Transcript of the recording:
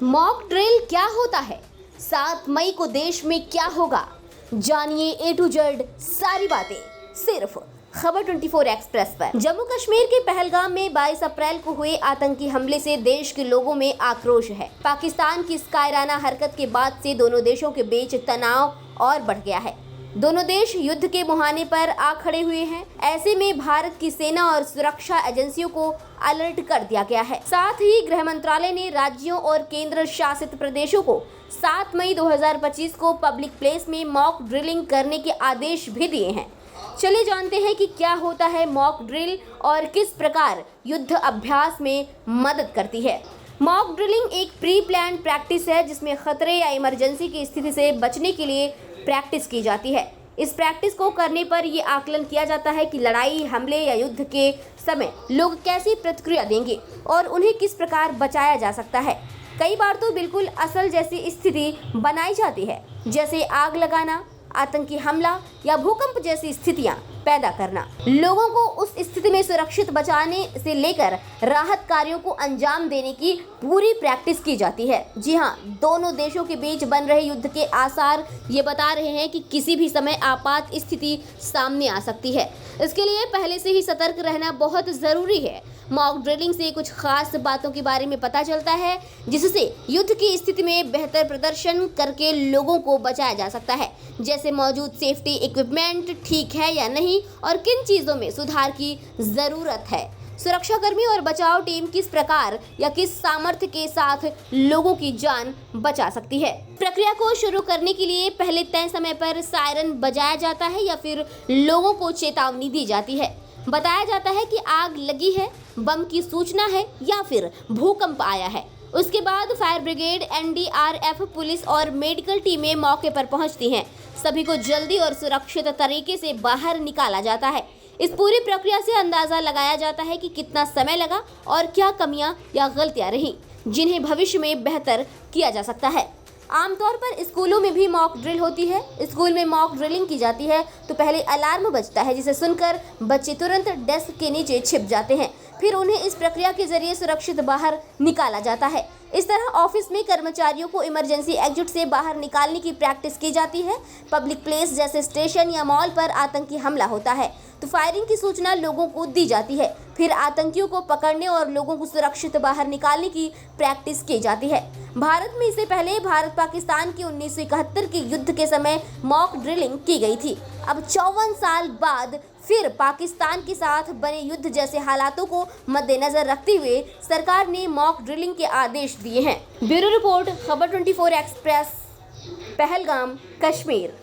Mock drill क्या होता है, 7 मई को देश में क्या होगा, जानिए ए टू जेड सारी बातें सिर्फ खबर 24 एक्सप्रेस पर। जम्मू कश्मीर के पहलगाम में 22 अप्रैल को हुए आतंकी हमले से देश के लोगों में आक्रोश है। पाकिस्तान की इस कायराना हरकत के बाद से दोनों देशों के बीच तनाव और बढ़ गया है। दोनों देश युद्ध के मुहाने पर आ खड़े हुए हैं। ऐसे में भारत की सेना और सुरक्षा एजेंसियों को अलर्ट कर दिया गया है। साथ ही गृह मंत्रालय ने राज्यों और केंद्र शासित प्रदेशों को 7 मई 2025 को पब्लिक प्लेस में मॉक ड्रिलिंग करने के आदेश भी दिए हैं। चलिए जानते हैं कि क्या होता है मॉक ड्रिल और किस प्रकार युद्ध अभ्यास में मदद करती है। मॉक ड्रिलिंग एक प्री प्लान प्रैक्टिस है जिसमें खतरे या इमरजेंसी की स्थिति से बचने के लिए प्रैक्टिस की जाती है। इस प्रैक्टिस को करने पर ये आकलन किया जाता है कि लड़ाई, हमले या युद्ध के समय लोग कैसी प्रतिक्रिया देंगे और उन्हें किस प्रकार बचाया जा सकता है। कई बार तो बिल्कुल असल जैसी स्थिति बनाई जाती है, जैसे आग लगाना, आतंकी हमला या भूकंप जैसी स्थितियां पैदा करना। लोगों को उस स्थिति में सुरक्षित बचाने से लेकर राहत कार्यों को अंजाम देने की पूरी प्रैक्टिस की जाती है। जी हां, दोनों देशों के बीच बन रहे युद्ध के आसार ये बता रहे हैं कि किसी भी समय आपात स्थिति सामने आ सकती है। इसके लिए पहले से ही सतर्क रहना बहुत जरूरी है। मॉक ड्रिलिंग से कुछ खास बातों के बारे में पता चलता है जिससे युद्ध की स्थिति में बेहतर प्रदर्शन करके लोगों को बचाया जा सकता है, जैसे मौजूद सेफ्टी इक्विपमेंट ठीक है या नहीं और किन चीज़ों में सुधार की ज़रूरत है। सुरक्षाकर्मी और बचाव टीम किस प्रकार या किस सामर्थ्य के साथ लोगों की जान बचा सकती है। प्रक्रिया को शुरू करने के लिए पहले तय समय पर सायरन बजाया जाता है या फिर लोगों को चेतावनी दी जाती है। बताया जाता है कि आग लगी है, बम की सूचना है या फिर भूकंप आया है। उसके बाद फायर ब्रिगेड, एनडीआरएफ, पुलिस और मेडिकल टीमें मौके पर पहुंचती हैं। सभी को जल्दी और सुरक्षित तरीके से बाहर निकाला जाता है। इस पूरी प्रक्रिया से अंदाजा लगाया जाता है कि कितना समय लगा और क्या कमियां या गलतियां रहीं जिन्हें भविष्य में बेहतर किया जा सकता है। आमतौर पर स्कूलों में भी मॉक ड्रिल होती है। स्कूल में मॉक ड्रिलिंग की जाती है तो पहले अलार्म बजता है जिसे सुनकर बच्चे तुरंत डेस्क के नीचे छिप जाते हैं। फिर उन्हें इस प्रक्रिया के जरिए सुरक्षित बाहर निकाला जाता है। इस तरह ऑफिस में कर्मचारियों को इमरजेंसी एग्जिट से बाहर निकालने की प्रैक्टिस की जाती है। पब्लिक प्लेस जैसे स्टेशन या मॉल पर आतंकी हमला होता है तो फायरिंग की सूचना लोगों को दी जाती है। फिर आतंकियों को पकड़ने और लोगों को सुरक्षित बाहर निकालने की प्रैक्टिस की जाती है। भारत में इससे पहले भारत पाकिस्तान के 1971 के युद्ध के समय मॉक ड्रिलिंग की गई थी। अब 54 साल बाद फिर पाकिस्तान के साथ बने युद्ध जैसे हालातों को मद्देनजर रखते हुए सरकार ने मॉक ड्रिलिंग के आदेश दिए हैं। ब्यूरो रिपोर्ट, खबर 24 एक्सप्रेस, पहलगाम, कश्मीर।